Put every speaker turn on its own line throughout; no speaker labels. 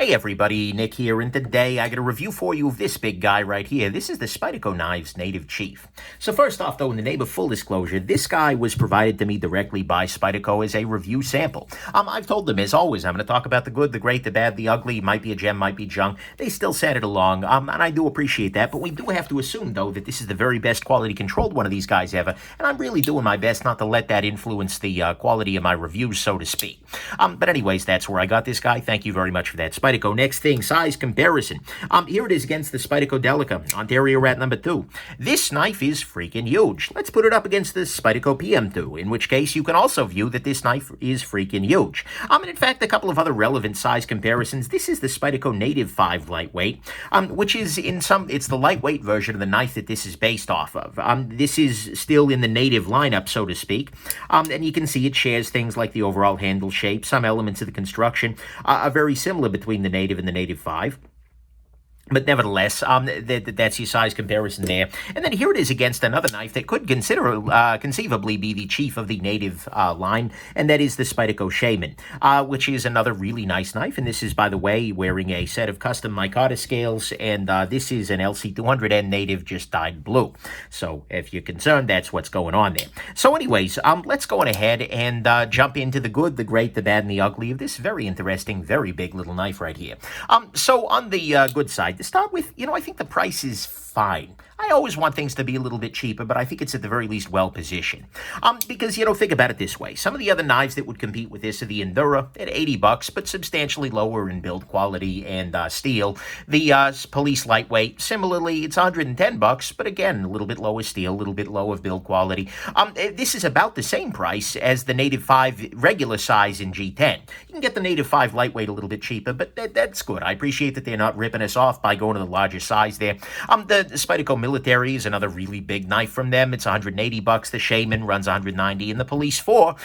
Hey everybody, Nick here, and today I got a review for you of this big guy right here. This is the Spyderco Knives Native Chief. So first off though, in the name of full disclosure, this guy was provided to me directly by Spyderco as a review sample. I've told them, as always, I'm going to talk about the good, the great, the bad, the ugly, might be a gem, might be junk. They still sent it along, and I do appreciate that, but we do have to assume though that this is the very best quality controlled one of these guys ever, and I'm really doing my best not to let that influence the quality of my reviews, so to speak. But anyways, that's where I got this guy. Thank you very much for that, Spyderco. Next thing, size comparison. Here it is against the Spyderco Delica, Ontario Rat number 2. This knife is freaking huge. Let's put it up against the Spyderco PM2, in which case you can also view that this knife is freaking huge. And in fact, a couple of other relevant size comparisons. This is the Spyderco Native 5 lightweight, which is it's the lightweight version of the knife that this is based off of. This is still in the native lineup, so to speak. And you can see it shares things like the overall handle shape. Some elements of the construction are very similar between the Native and the Native 5. But nevertheless, that's your size comparison there. And then here it is against another knife that could conceivably be the chief of the Native line, and that is the Spyderco Shaman, which is another really nice knife. And this is, by the way, wearing a set of custom micarta scales, and this is an LC200N Native, just dyed blue. So if you're concerned, that's what's going on there. So anyways, let's go on ahead and jump into the good, the great, the bad, and the ugly of this very interesting, very big little knife right here. So on the good side, to start with, I think the price is fine. I always want things to be a little bit cheaper, but I think it's at the very least well positioned. Because, think about it this way. Some of the other knives that would compete with this are the Endura at $80, but substantially lower in build quality and steel. The Police Lightweight, similarly, it's $110, but again, a little bit lower steel, a little bit lower build quality. This is about the same price as the Native 5 regular size in G10. You can get the Native 5 Lightweight a little bit cheaper, but that's good. I appreciate that they're not ripping us off by going to the larger size there. The Spyderco Military is another really big knife from them. It's $180. The Shaman runs $190, and the Police 4,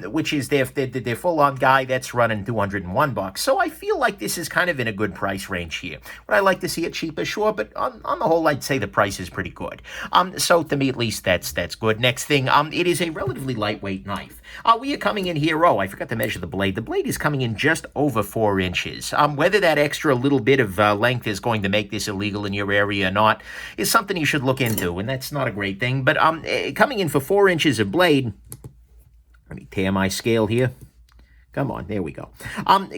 which is their full-on guy, that's running $201. So I feel like this is kind of in a good price range here. Would I like to see it cheaper? Sure, but on the whole, I'd say the price is pretty good. So to me, at least, that's good. Next thing, it is a relatively lightweight knife. We are coming in here. Oh, I forgot to measure the blade. The blade is coming in just over 4 inches. Whether that extra little bit of length is going to make this illegal in your area or not is something you should look into, and that's not a great thing. But coming in for 4 inches of blade, let me tear my scale here. Come on, there we go.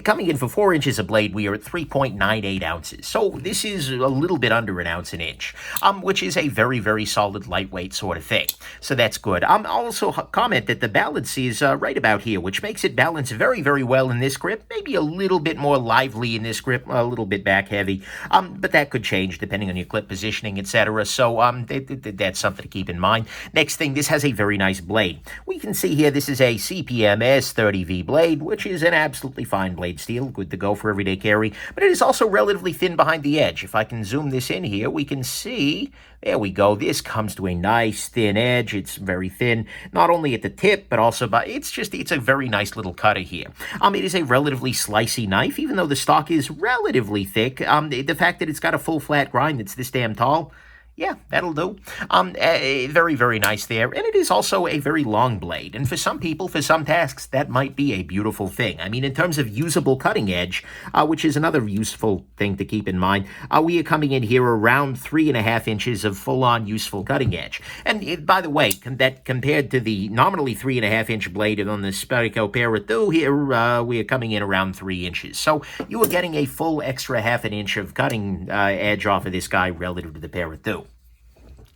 Coming in for 4 inches of blade, we are at 3.98 ounces. So this is a little bit under an ounce an inch, which is a very, very solid lightweight sort of thing. So that's good. I'll also comment that the balance is right about here, which makes it balance very, very well in this grip. Maybe a little bit more lively in this grip, a little bit back heavy. But that could change depending on your clip positioning, etc. So that's something to keep in mind. Next thing, this has a very nice blade. We can see here this is a Cpm S30v Blade, which is an absolutely fine blade steel, good to go for everyday carry, but it is also relatively thin behind the edge. If I can zoom this in here, we can see, there we go, this comes to a nice thin edge. It's very thin, not only at the tip, but also it's a very nice little cutter here. It is a relatively slicey knife, even though the stock is relatively thick. The fact that it's got a full flat grind that's this damn tall, yeah, that'll do. Very, very nice there. And it is also a very long blade. And for some people, for some tasks, that might be a beautiful thing. I mean, in terms of usable cutting edge, which is another useful thing to keep in mind, we are coming in here around 3.5 inches of full-on useful cutting edge. And by the way, that compared to the nominally 3.5-inch blade on the Spyderco Para 2, here we are coming in around 3 inches. So you are getting a full extra half an inch of cutting edge off of this guy relative to the Para 2.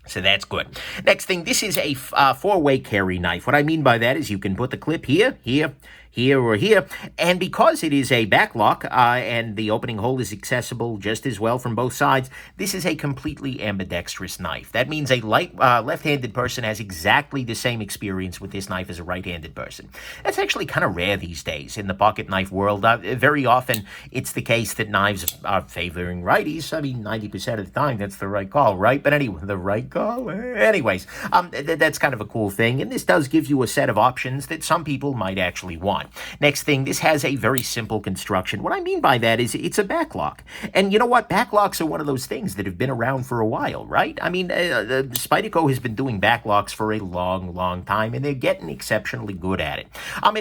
So that's good. Next thing, this is a 4-way carry knife. What I mean by that is you can put the clip here, here, here, or here, and because it is a backlock and the opening hole is accessible just as well from both sides, this is a completely ambidextrous knife. That means a left-handed person has exactly the same experience with this knife as a right-handed person. That's actually kind of rare these days in the pocket knife world. Very often, it's the case that knives are favoring righties. I mean, 90% of the time, that's the right call, right? But anyway, the right call? Anyways, that's kind of a cool thing, and this does give you a set of options that some people might actually want. on. Next thing, this has a very simple construction. What I mean by that is it's a backlock. And you know what? Backlocks are one of those things that have been around for a while, right? I mean, Spyderco has been doing backlocks for a long, long time, and they're getting exceptionally good at it.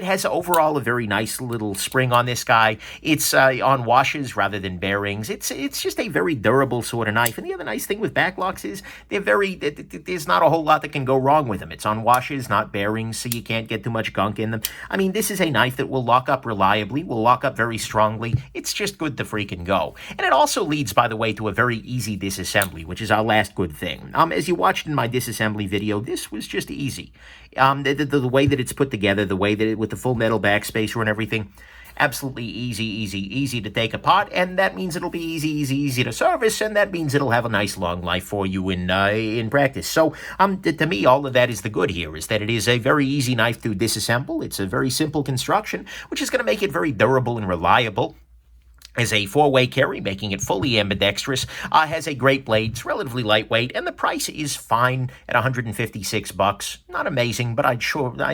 It has overall a very nice little spring on this guy. It's on washers rather than bearings. It's just a very durable sort of knife. And the other nice thing with backlocks is there's not a whole lot that can go wrong with them. It's on washers, not bearings, so you can't get too much gunk in them. I mean, this is a knife that will lock up reliably, will lock up very strongly. It's just good to freaking go. And it also leads, by the way, to a very easy disassembly, which is our last good thing. As you watched in my disassembly video, this was just easy. The way that it's put together, the way that with the full metal backspacer and everything, absolutely easy to take apart, and that means it'll be easy to service, and that means it'll have a nice long life for you in practice. So, to me, all of that is the good here, is that it is a very easy knife to disassemble. It's a very simple construction, which is going to make it very durable and reliable. As a four-way carry, making it fully ambidextrous, has a great blade, it's relatively lightweight, and the price is fine at $156. Not amazing, but I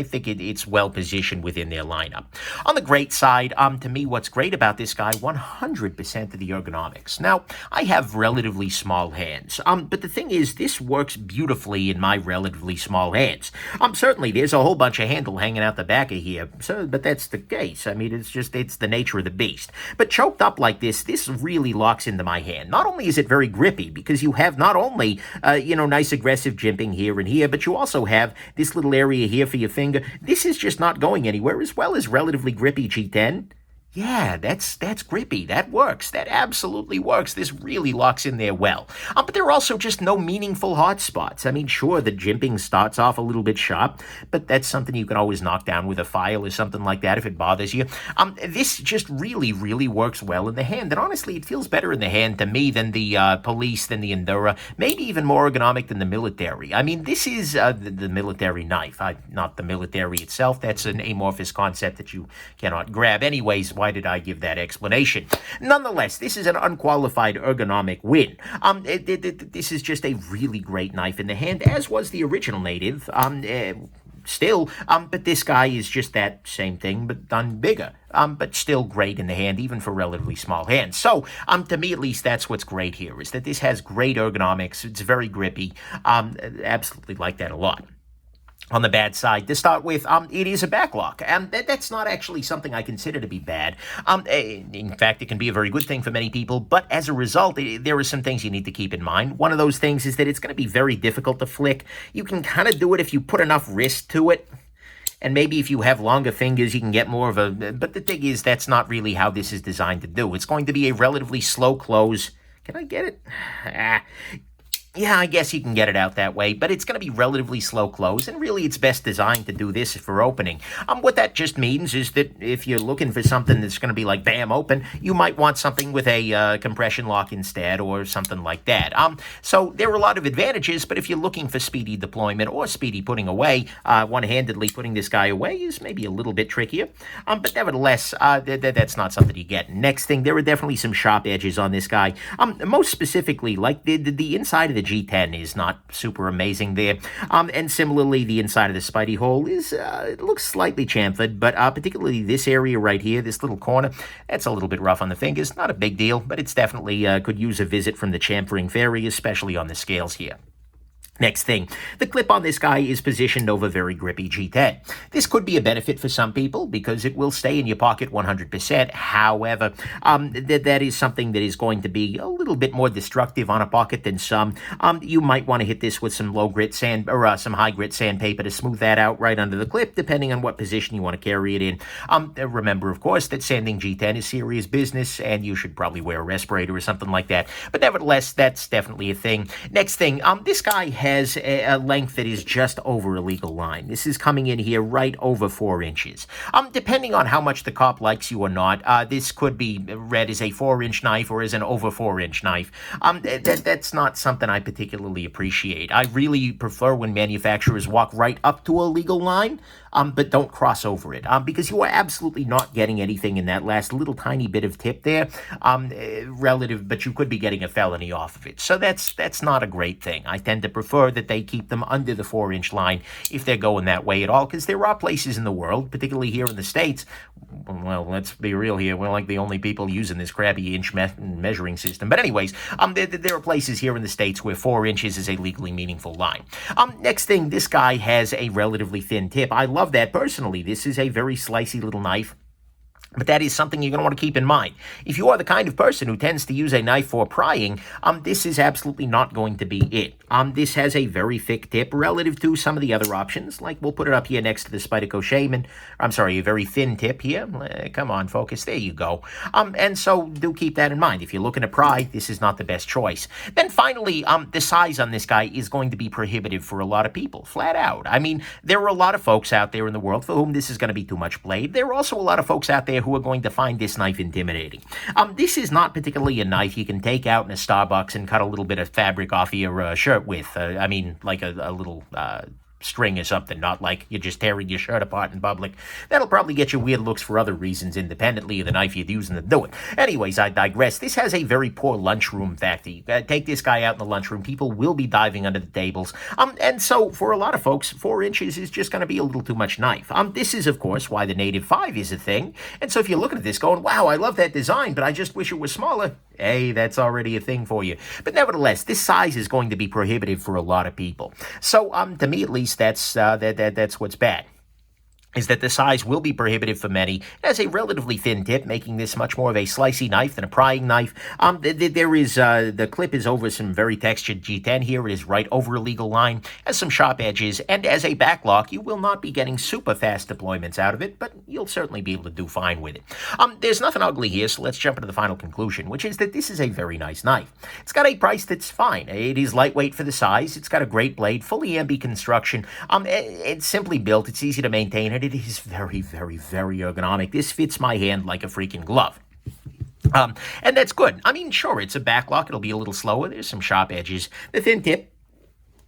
think it's well positioned within their lineup. On the great side, to me, what's great about this guy, 100% of the ergonomics. Now, I have relatively small hands, but the thing is, this works beautifully in my relatively small hands. Certainly, there's a whole bunch of handle hanging out the back of here, but that's the case. I mean, it's the nature of the beast. But choked up like this really locks into my hand. Not only is it very grippy, because you have not only, nice aggressive jimping here and here, but you also have this little area here for your finger. This is just not going anywhere, as well as relatively grippy G10. Yeah, that's grippy. That works. That absolutely works. This really locks in there well. But there are also just no meaningful hot spots. I mean, sure, the jimping starts off a little bit sharp, but that's something you can always knock down with a file or something like that if it bothers you. This just really works well in the hand. And honestly, it feels better in the hand to me than the Police, than the Endura, maybe even more ergonomic than the military. I mean, this is the military knife, not the military itself. That's an amorphous concept that you cannot grab. Anyways, why did I give that explanation? Nonetheless, this is an unqualified ergonomic win. This is just a really great knife in the hand, as was the original Native. But this guy is just that same thing, but done bigger. But still great in the hand, even for relatively small hands. So, to me at least, that's what's great here, is that this has great ergonomics. It's very grippy. Absolutely like that a lot. On the bad side, to start with, it is a backlock, and that's not actually something I consider to be bad. In fact, it can be a very good thing for many people, but as a result, there are some things you need to keep in mind. One of those things is that it's going to be very difficult to flick. You can kind of do it if you put enough wrist to it, and maybe if you have longer fingers, you can get more of a... But the thing is, that's not really how this is designed to do. It's going to be a relatively slow close. Can I get it? Yeah, I guess you can get it out that way, but it's going to be relatively slow close, and really it's best designed to do this for opening. What that just means is that if you're looking for something that's going to be like bam open, you might want something with a compression lock instead, or something like that. So there are a lot of advantages, but if you're looking for speedy deployment or speedy putting away, one-handedly putting this guy away is maybe a little bit trickier. But nevertheless, that's not something you get. Next thing, there are definitely some sharp edges on this guy. Most specifically, like the inside of the G10 is not super amazing there. And similarly, the inside of the Spidey hole is, it looks slightly chamfered, but particularly this area right here, this little corner, that's a little bit rough on the fingers. Not a big deal, but it's definitely could use a visit from the chamfering fairy, especially on the scales here. Next thing, the clip on this guy is positioned over very grippy G10. This could be a benefit for some people because it will stay in your pocket 100%. However, that is something that is going to be a little bit more destructive on a pocket than some. You might want to hit this with some low grit sand or some high grit sandpaper to smooth that out right under the clip, depending on what position you want to carry it in. Remember, of course, that sanding G10 is serious business, and you should probably wear a respirator or something like that. But nevertheless, that's definitely a thing. Next thing, this guy has a length that is just over a legal line. This is coming in here right over 4 inches. Depending on how much the cop likes you or not, this could be read as a 4-inch knife or as an over 4-inch knife. That's not something I particularly appreciate. I really prefer when manufacturers walk right up to a legal line. but don't cross over it, because you are absolutely not getting anything in that last little tiny bit of tip there, relative, but you could be getting a felony off of it. So that's not a great thing. I tend to prefer that they keep them under the 4-inch line if they're going that way at all, because there are places in the world, particularly here in the States, well, let's be real here, we're like the only people using this crappy inch measuring system. But anyways, there are places here in the States where 4 inches is a legally meaningful line. Next thing, this guy has a relatively thin tip. I love that personally. This is a very slicey little knife. But that is something you're going to want to keep in mind. If you are the kind of person who tends to use a knife for prying, this is absolutely not going to be it. This has a very thick tip relative to some of the other options. Like, we'll put it up here next to the Spyderco Shaman. I'm sorry, a very thin tip here. Come on, focus. There you go. And so do keep that in mind. If you're looking to pry, this is not the best choice. Then finally, the size on this guy is going to be prohibitive for a lot of people, flat out. I mean, there are a lot of folks out there in the world for whom this is going to be too much blade. There are also a lot of folks out there who are going to find this knife intimidating. This is not particularly a knife you can take out in a Starbucks and cut a little bit of fabric off your shirt with. I mean, like a little string or something, not like you're just tearing your shirt apart in public. That'll probably get you weird looks for other reasons independently of the knife you're using to do it. Anyways, I digress. This has a very poor lunchroom factor. You take this guy out in the lunchroom, people will be diving under the tables. And so for a lot of folks, 4 inches is just going to be a little too much knife. This is, of course, why the Native 5 is a thing. And so if you're looking at this going, wow, I love that design, but I just wish it was smaller, hey, that's already a thing for you. But nevertheless, this size is going to be prohibitive for a lot of people. So to me, at least, that's what's bad, is that the size will be prohibitive for many. It has a relatively thin tip, making this much more of a slicey knife than a prying knife. The clip is over some very textured G10 here. It is right over a legal line, has some sharp edges, and as a backlock, you will not be getting super fast deployments out of it, but you'll certainly be able to do fine with it. There's nothing ugly here, so let's jump into the final conclusion, which is that this is a very nice knife. It's got a price that's fine. It is lightweight for the size. It's got a great blade, fully ambi construction. It's simply built. It's easy to maintain it. It is very, very, very ergonomic. This fits my hand like a freaking glove. And that's good. I mean, sure, it's a backlock. It'll be a little slower. There's some sharp edges. The thin tip,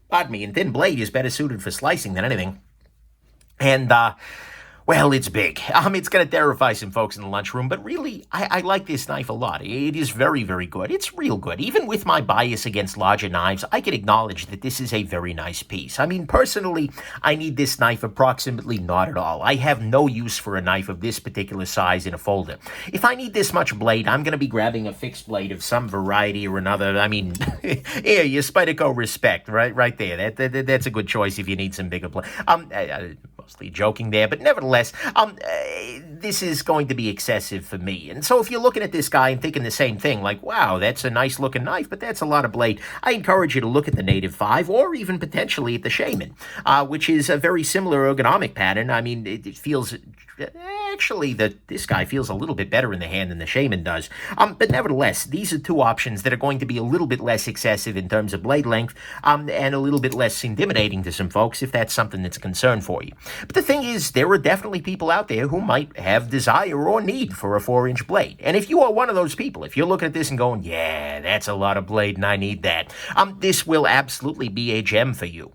pardon me, and thin blade is better suited for slicing than anything. And, well, it's big. It's going to terrify some folks in the lunchroom, but really, I like this knife a lot. It is very, very good. It's real good. Even with my bias against larger knives, I can acknowledge that this is a very nice piece. I mean, personally, I need this knife approximately not at all. I have no use for a knife of this particular size in a folder. If I need this much blade, I'm going to be grabbing a fixed blade of some variety or another. I mean, here, your Spyderco Respect, right there. That's a good choice if you need some bigger blade. Mostly joking there, but nevertheless, this is going to be excessive for me. And so if you're looking at this guy and thinking the same thing, like, wow, that's a nice looking knife, but that's a lot of blade, I encourage you to look at the Native 5 or even potentially at the Shaman, which is a very similar ergonomic pattern. I mean, it feels... Actually, this guy feels a little bit better in the hand than the Shaman does. But nevertheless, these are two options that are going to be a little bit less excessive in terms of blade length, and a little bit less intimidating to some folks if that's something that's a concern for you. But the thing is, there are definitely people out there who might have desire or need for a 4-inch blade. And if you are one of those people, if you're looking at this and going, yeah, that's a lot of blade and I need that, this will absolutely be a gem for you.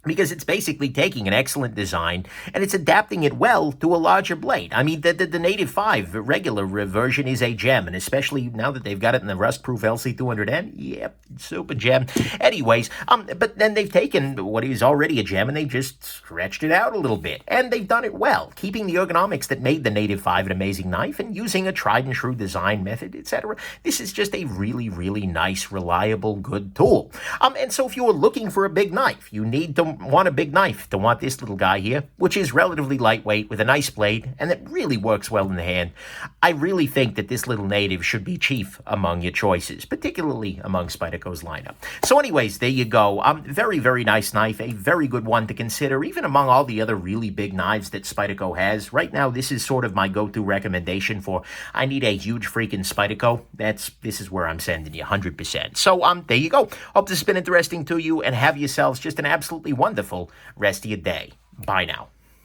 Because it's basically taking an excellent design and it's adapting it well to a larger blade. I mean, the Native 5 regular version is a gem, and especially now that they've got it in the rust-proof LC200N, yep, super gem. Anyways, but then they've taken what is already a gem and they've just stretched it out a little bit, and they've done it well, keeping the ergonomics that made the Native 5 an amazing knife and using a tried-and-true design method, etc. This is just a really, really nice, reliable, good tool. And so if you're looking for a big knife, you need to want a big knife to want this little guy here, which is relatively lightweight with a nice blade and that really works well in the hand. I really think that this little Native should be chief among your choices, particularly among Spyderco's lineup. So anyways, there you go. Very, very nice knife, a very good one to consider, even among all the other really big knives that Spyderco has. Right now, this is sort of my go-to recommendation for, I need a huge freaking Spyderco. This is where I'm sending you, 100%. So there you go. Hope this has been interesting to you, and have yourselves just an absolutely wonderful rest of your day. Bye now.